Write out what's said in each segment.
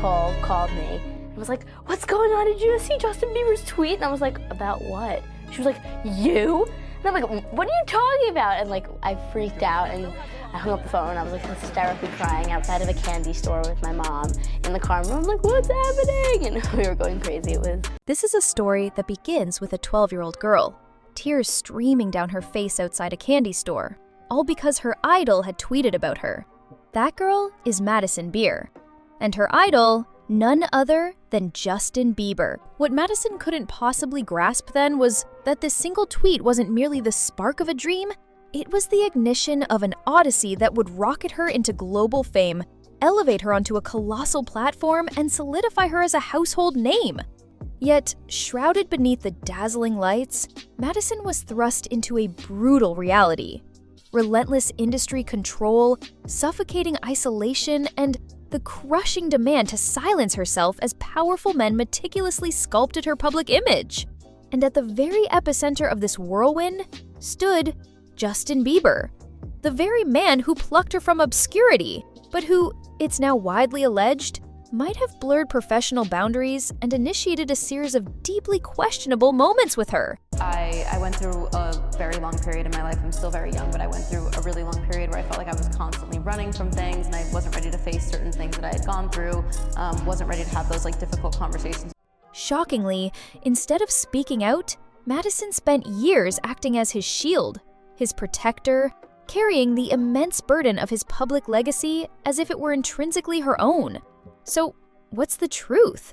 Nicole called me and was like, "What's going on? Did you just see Justin Bieber's tweet?" And I was like, "About what?" She was like, "You?" And I'm like, "What are you talking about?" And like, I freaked out and I hung up the phone. I was like hysterically crying outside of a candy store with my mom in the car. I'm like, "What's happening?" And we were going crazy. This is a story that begins with a 12-year-old girl, tears streaming down her face outside a candy store, all because her idol had tweeted about her. That girl is Madison Beer, and her idol, none other than Justin Bieber. What Madison couldn't possibly grasp then was that this single tweet wasn't merely the spark of a dream, it was the ignition of an odyssey that would rocket her into global fame, elevate her onto a colossal platform, and solidify her as a household name. Yet, shrouded beneath the dazzling lights, Madison was thrust into a brutal reality. Relentless industry control, suffocating isolation, and the crushing demand to silence herself as powerful men meticulously sculpted her public image. And at the very epicenter of this whirlwind stood Justin Bieber, the very man who plucked her from obscurity, but who, it's now widely alleged, might have blurred professional boundaries and initiated a series of deeply questionable moments with her. I went through a very long period in my life. I'm still very young, but I went through a really long period where I felt like I was constantly running from things and I wasn't ready to face certain things that I had gone through, wasn't ready to have those difficult conversations. Shockingly, instead of speaking out, Madison spent years acting as his shield, his protector, carrying the immense burden of his public legacy as if it were intrinsically her own. So, what's the truth?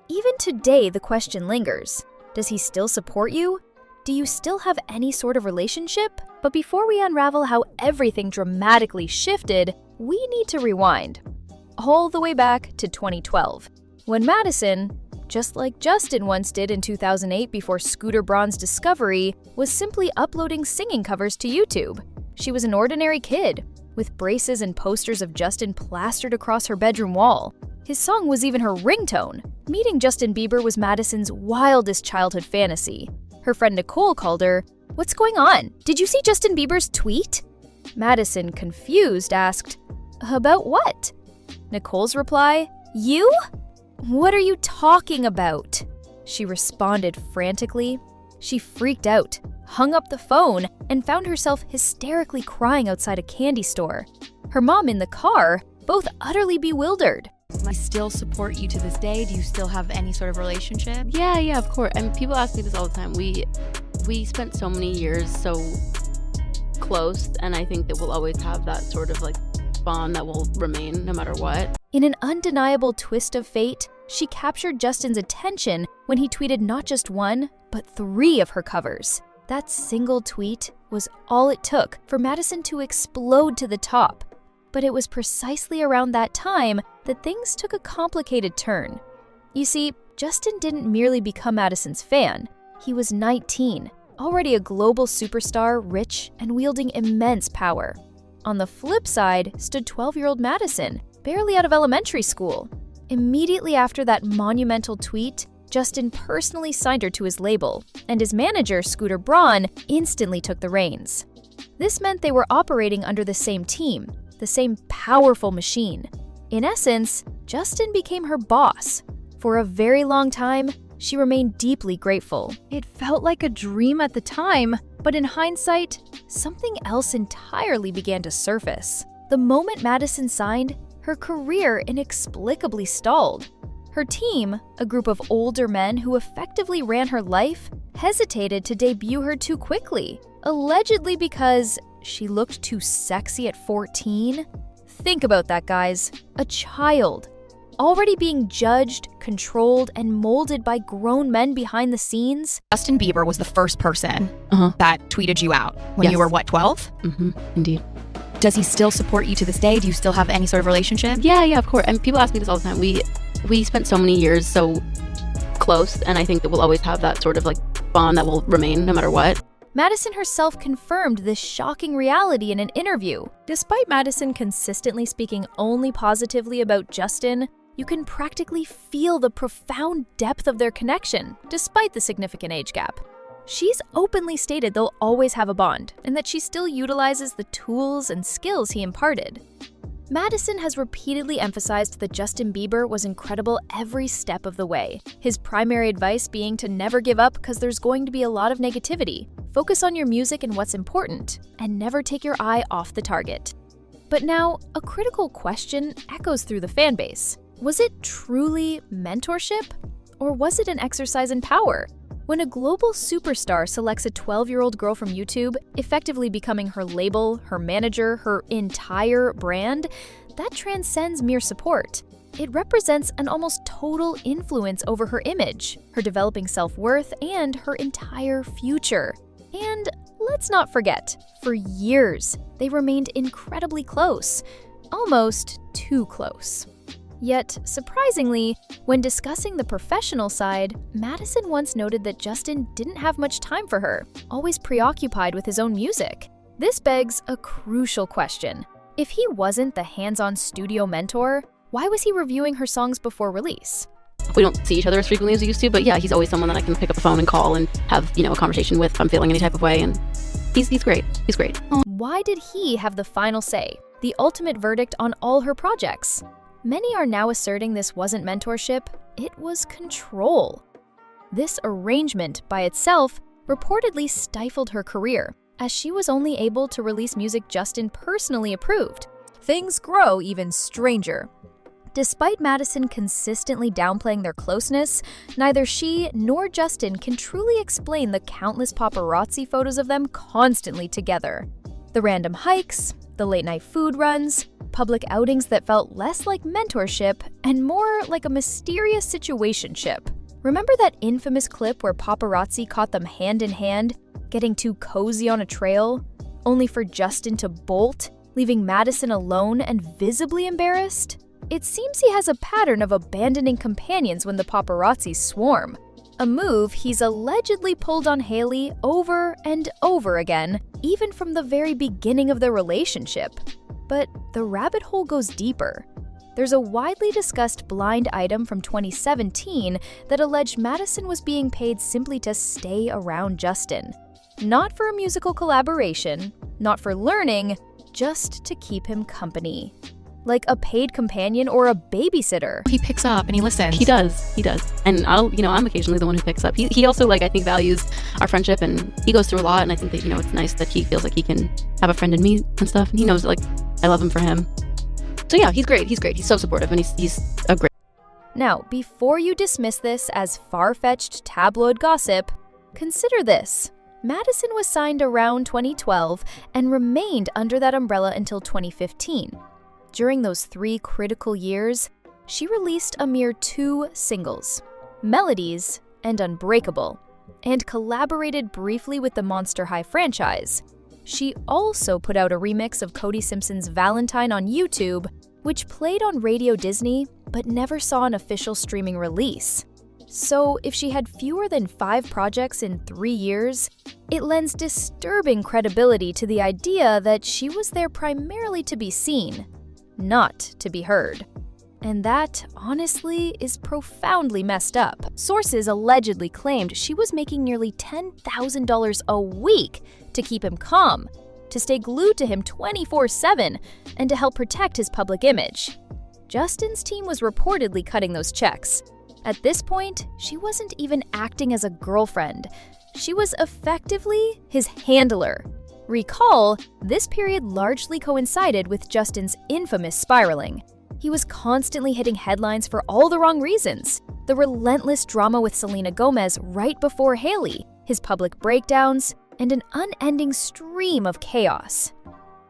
Even today, the question lingers. Does he still support you? Do you still have any sort of relationship? But before we unravel how everything dramatically shifted, we need to rewind. All the way back to 2012, when Madison, just like Justin once did in 2008 before Scooter Braun's discovery, was simply uploading singing covers to YouTube. She was an ordinary kid, with braces and posters of Justin plastered across her bedroom wall. His song was even her ringtone. Meeting Justin Bieber was Madison's wildest childhood fantasy. Her friend Nicole called her, "What's going on? Did you see Justin Bieber's tweet?" Madison, confused, asked, "About what?" Nicole's reply, "You? What are you talking about?" She responded frantically. She freaked out, hung up the phone, and found herself hysterically crying outside a candy store. Her mom in the car, both utterly bewildered. I still support you to this day. Do you still have any sort of relationship? Yeah, of course. And people ask me this all the time. We spent so many years so close, and I think that we'll always have that sort of bond that will remain no matter what. In an undeniable twist of fate, she captured Justin's attention when he tweeted not just one, but 3 of her covers. That single tweet was all it took for Madison to explode to the top. But it was precisely around that time that things took a complicated turn. You see, Justin didn't merely become Madison's fan. He was 19, already a global superstar, rich, and wielding immense power. On the flip side stood 12-year-old Madison, barely out of elementary school. Immediately after that monumental tweet, Justin personally signed her to his label, and his manager, Scooter Braun, instantly took the reins. This meant they were operating under the same team, the same powerful machine. In essence, Justin became her boss. For a very long time, she remained deeply grateful. It felt like a dream at the time, but in hindsight, something else entirely began to surface. The moment Madison signed, her career inexplicably stalled. Her team, a group of older men who effectively ran her life, hesitated to debut her too quickly, allegedly because she looked too sexy at 14. Think about that, guys. A child, already being judged, controlled, and molded by grown men behind the scenes. Justin Bieber was the first person that tweeted you out when you were, 12? Indeed. Does he still support you to this day? Do you still have any sort of relationship? Yeah, of course. And people ask me this all the time. We spent so many years so close, and I think that we'll always have that sort of bond that will remain no matter what. Madison herself confirmed this shocking reality in an interview. Despite Madison consistently speaking only positively about Justin, you can practically feel the profound depth of their connection, despite the significant age gap. She's openly stated they'll always have a bond, and that she still utilizes the tools and skills he imparted. Madison has repeatedly emphasized that Justin Bieber was incredible every step of the way, his primary advice being to never give up because there's going to be a lot of negativity. Focus on your music and what's important, and never take your eye off the target. But now, a critical question echoes through the fanbase. Was it truly mentorship? Or was it an exercise in power? When a global superstar selects a 12-year-old girl from YouTube, effectively becoming her label, her manager, her entire brand, that transcends mere support. It represents an almost total influence over her image, her developing self-worth, and her entire future. And let's not forget, for years, they remained incredibly close, almost too close. Yet, surprisingly, when discussing the professional side, Madison once noted that Justin didn't have much time for her, always preoccupied with his own music. This begs a crucial question. If he wasn't the hands-on studio mentor, why was he reviewing her songs before release? We don't see each other as frequently as we used to, but yeah, he's always someone that I can pick up the phone and call and have, a conversation with if I'm feeling any type of way, and he's great. He's great. Why did he have the final say, the ultimate verdict on all her projects? Many are now asserting this wasn't mentorship, it was control. This arrangement by itself reportedly stifled her career, as she was only able to release music Justin personally approved. Things grow even stranger. Despite Madison consistently downplaying their closeness, neither she nor Justin can truly explain the countless paparazzi photos of them constantly together. The random hikes, the late-night food runs, public outings that felt less like mentorship and more like a mysterious situationship. Remember that infamous clip where paparazzi caught them hand in hand, getting too cozy on a trail, only for Justin to bolt, leaving Madison alone and visibly embarrassed? It seems he has a pattern of abandoning companions when the paparazzi swarm, a move he's allegedly pulled on Hailey over and over again, even from the very beginning of their relationship. But the rabbit hole goes deeper. There's a widely discussed blind item from 2017 that alleged Madison was being paid simply to stay around Justin. Not for a musical collaboration, not for learning, just to keep him company. Like a paid companion or a babysitter. He picks up and he listens. He does. And I'm occasionally the one who picks up. He also, I think, values our friendship, and he goes through a lot, and I think that, it's nice that he feels like he can have a friend in me and stuff, and he knows that, I love him for him. So yeah, he's great. He's so supportive, and he's a great. Now, before you dismiss this as far-fetched tabloid gossip, consider this. Madison was signed around 2012 and remained under that umbrella until 2015. During those 3 critical years, she released a mere 2 singles, Melodies and Unbreakable, and collaborated briefly with the Monster High franchise. She also put out a remix of Cody Simpson's Valentine on YouTube, which played on Radio Disney but never saw an official streaming release. So if she had fewer than 5 projects in 3 years, it lends disturbing credibility to the idea that she was there primarily to be seen, not to be heard. And that, honestly, is profoundly messed up. Sources allegedly claimed she was making nearly $10,000 a week to keep him calm, to stay glued to him 24/7, and to help protect his public image. Justin's team was reportedly cutting those checks. At this point, she wasn't even acting as a girlfriend. She was effectively his handler. Recall, this period largely coincided with Justin's infamous spiraling. He was constantly hitting headlines for all the wrong reasons. The relentless drama with Selena Gomez right before Hailey, his public breakdowns, and an unending stream of chaos.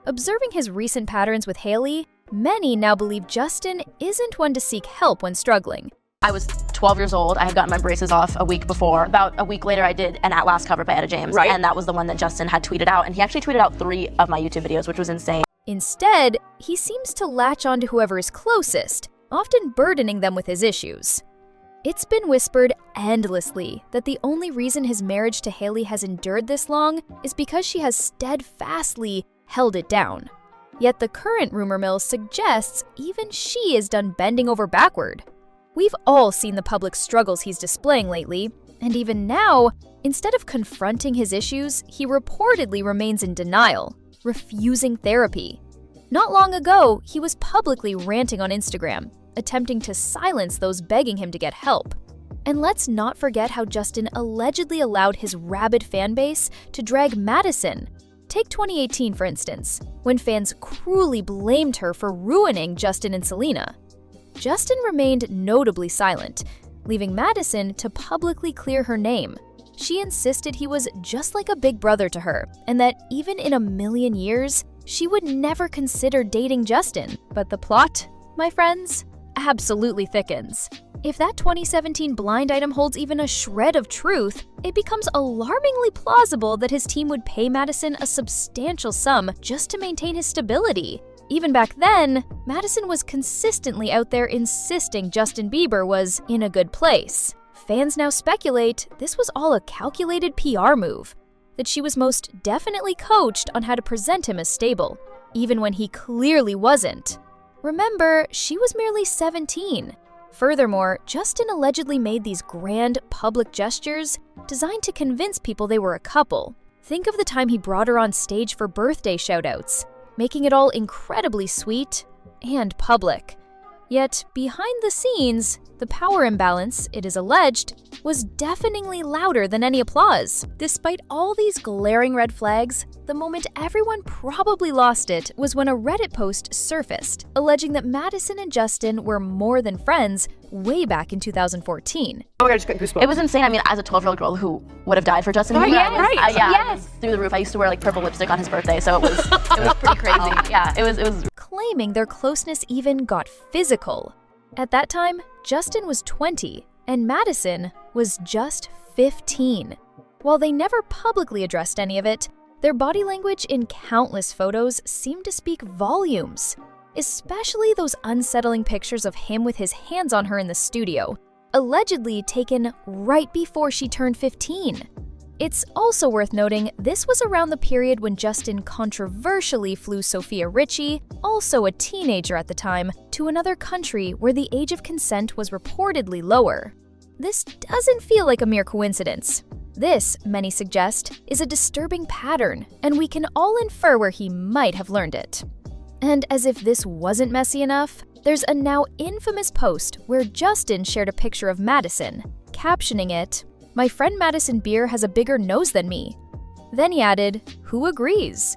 Observing his recent patterns with Hailey, many now believe Justin isn't one to seek help when struggling. I was 12 years old. I had gotten my braces off a week before. About a week later, I did an At Last cover by Etta James. Right. And that was the one that Justin had tweeted out. And he actually tweeted out 3 of my YouTube videos, which was insane. Instead, he seems to latch on to whoever is closest, often burdening them with his issues. It's been whispered endlessly that the only reason his marriage to Hailey has endured this long is because she has steadfastly held it down. Yet the current rumor mill suggests even she is done bending over backward. We've all seen the public struggles he's displaying lately, and even now, instead of confronting his issues, he reportedly remains in denial, refusing therapy. Not long ago, he was publicly ranting on Instagram, attempting to silence those begging him to get help. And let's not forget how Justin allegedly allowed his rabid fan base to drag Madison. Take 2018, for instance, when fans cruelly blamed her for ruining Justin and Selena. Justin remained notably silent, leaving Madison to publicly clear her name. She insisted he was just like a big brother to her, and that even in a million years, she would never consider dating Justin. But the plot, my friends, absolutely thickens. If that 2017 blind item holds even a shred of truth, it becomes alarmingly plausible that his team would pay Madison a substantial sum just to maintain his stability. Even back then, Madison was consistently out there insisting Justin Bieber was in a good place. Fans now speculate this was all a calculated PR move, that she was most definitely coached on how to present him as stable, even when he clearly wasn't. Remember, she was merely 17. Furthermore, Justin allegedly made these grand, public gestures designed to convince people they were a couple. Think of the time he brought her on stage for birthday shoutouts, making it all incredibly sweet and public. Yet, behind the scenes, the power imbalance, it is alleged, was deafeningly louder than any applause. Despite all these glaring red flags, the moment everyone probably lost it was when a Reddit post surfaced, alleging that Madison and Justin were more than friends way back in 2014. Oh my God, I just got goosebumps. It was insane. I mean, as a 12-year-old girl who would have died for Justin Bieber, it was through the roof. I used to wear like purple lipstick on his birthday, so it was pretty crazy. Yeah, it was. Claiming their closeness even got physical. At that time, Justin was 20 and Madison was just 15. While they never publicly addressed any of it, their body language in countless photos seemed to speak volumes, especially those unsettling pictures of him with his hands on her in the studio, allegedly taken right before she turned 15. It's also worth noting this was around the period when Justin controversially flew Sophia Richie, also a teenager at the time, to another country where the age of consent was reportedly lower. This doesn't feel like a mere coincidence. This, many suggest, is a disturbing pattern, and we can all infer where he might have learned it. And as if this wasn't messy enough, there's a now infamous post where Justin shared a picture of Madison, captioning it, "My friend Madison Beer has a bigger nose than me." Then he added, "Who agrees?"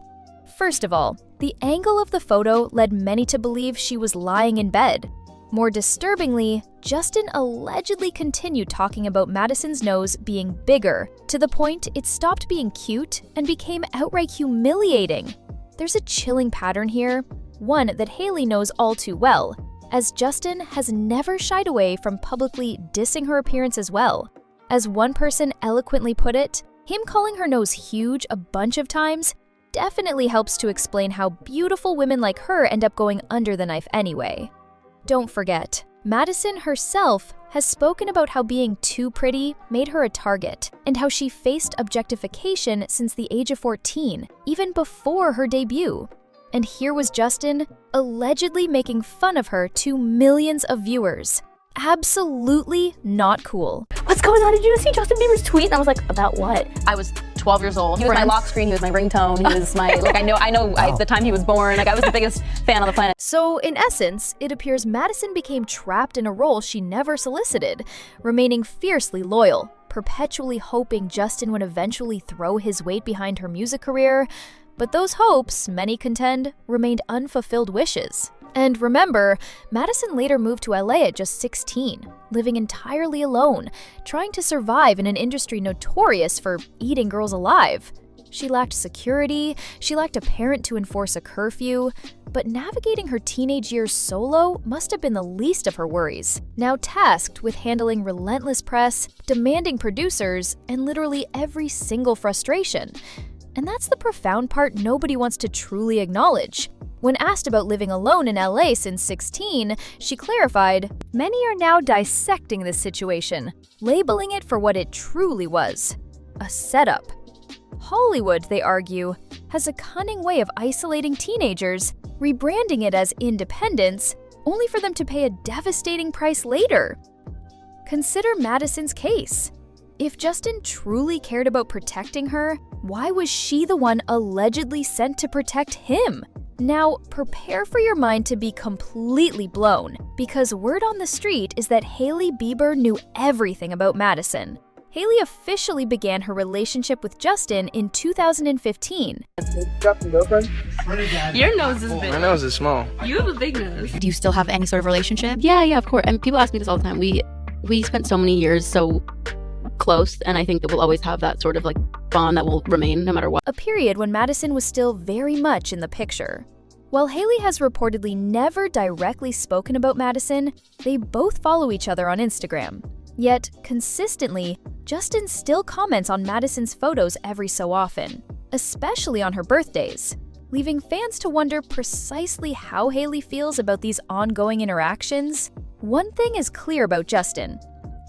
First of all, the angle of the photo led many to believe she was lying in bed. More disturbingly, Justin allegedly continued talking about Madison's nose being bigger, to the point it stopped being cute and became outright humiliating. There's a chilling pattern here, one that Hailey knows all too well, as Justin has never shied away from publicly dissing her appearance as well. As one person eloquently put it, him calling her nose huge a bunch of times definitely helps to explain how beautiful women like her end up going under the knife anyway. Don't forget, Madison herself has spoken about how being too pretty made her a target, and how she faced objectification since the age of 14, even before her debut. And here was Justin, allegedly making fun of her to millions of viewers. Absolutely not cool. What's going on? Did you see Justin Bieber's tweet? And I was like, about what? I was 12 years old. He was my lock screen, he was my ringtone, he was my, like, the time he was born, like, I was the biggest fan on the planet. So, in essence, it appears Madison became trapped in a role she never solicited, remaining fiercely loyal, perpetually hoping Justin would eventually throw his weight behind her music career. But those hopes, many contend, remained unfulfilled wishes. And remember, Madison later moved to LA at just 16, living entirely alone, trying to survive in an industry notorious for eating girls alive. She lacked security, she lacked a parent to enforce a curfew, but navigating her teenage years solo must have been the least of her worries. Now tasked with handling relentless press, demanding producers, and literally every single frustration. And that's the profound part nobody wants to truly acknowledge. When asked about living alone in LA since 16, she clarified, "Many are now dissecting this situation, labeling it for what it truly was, a setup." Hollywood, they argue, has a cunning way of isolating teenagers, rebranding it as independence, only for them to pay a devastating price later. Consider Madison's case. If Justin truly cared about protecting her, why was she the one allegedly sent to protect him? Now, prepare for your mind to be completely blown, because word on the street is that Hailey Bieber knew everything about Madison. Hailey officially began her relationship with Justin in 2015. Justin, girlfriend? Your nose is big. My nose is small. You have a big nose. Do you still have any sort of relationship? Yeah, of course. And people ask me this all the time. We spent so many years so close, and I think that we'll always have that sort of like bond that will remain no matter what. A period when Madison was still very much in the picture. While Hailey has reportedly never directly spoken about Madison, they both follow each other on Instagram. Yet, consistently, Justin still comments on Madison's photos every so often, especially on her birthdays, leaving fans to wonder precisely how Hailey feels about these ongoing interactions. One thing is clear about Justin.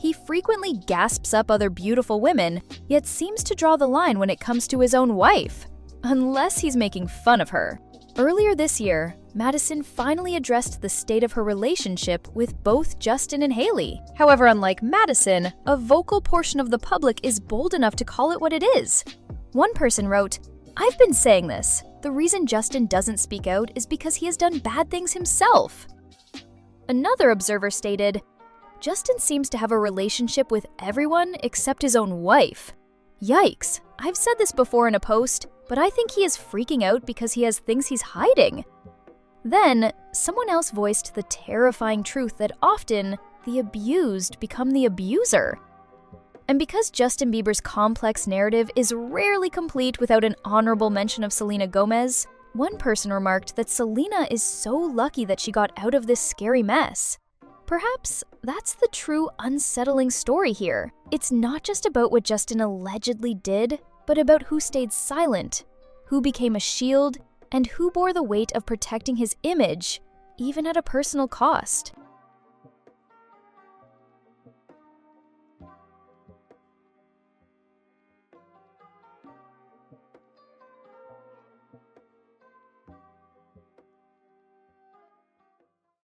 He frequently gasps up other beautiful women, yet seems to draw the line when it comes to his own wife, unless he's making fun of her. Earlier this year, Madison finally addressed the state of her relationship with both Justin and Hailey. However, unlike Madison, a vocal portion of the public is bold enough to call it what it is. One person wrote, "I've been saying this. The reason Justin doesn't speak out is because he has done bad things himself." Another observer stated, "Justin seems to have a relationship with everyone except his own wife. Yikes, I've said this before in a post, but I think he is freaking out because he has things he's hiding." Then, someone else voiced the terrifying truth that often, the abused become the abuser. And because Justin Bieber's complex narrative is rarely complete without an honorable mention of Selena Gomez, one person remarked that Selena is so lucky that she got out of this scary mess. Perhaps that's the true unsettling story here. It's not just about what Justin allegedly did, but about who stayed silent, who became a shield, and who bore the weight of protecting his image, even at a personal cost.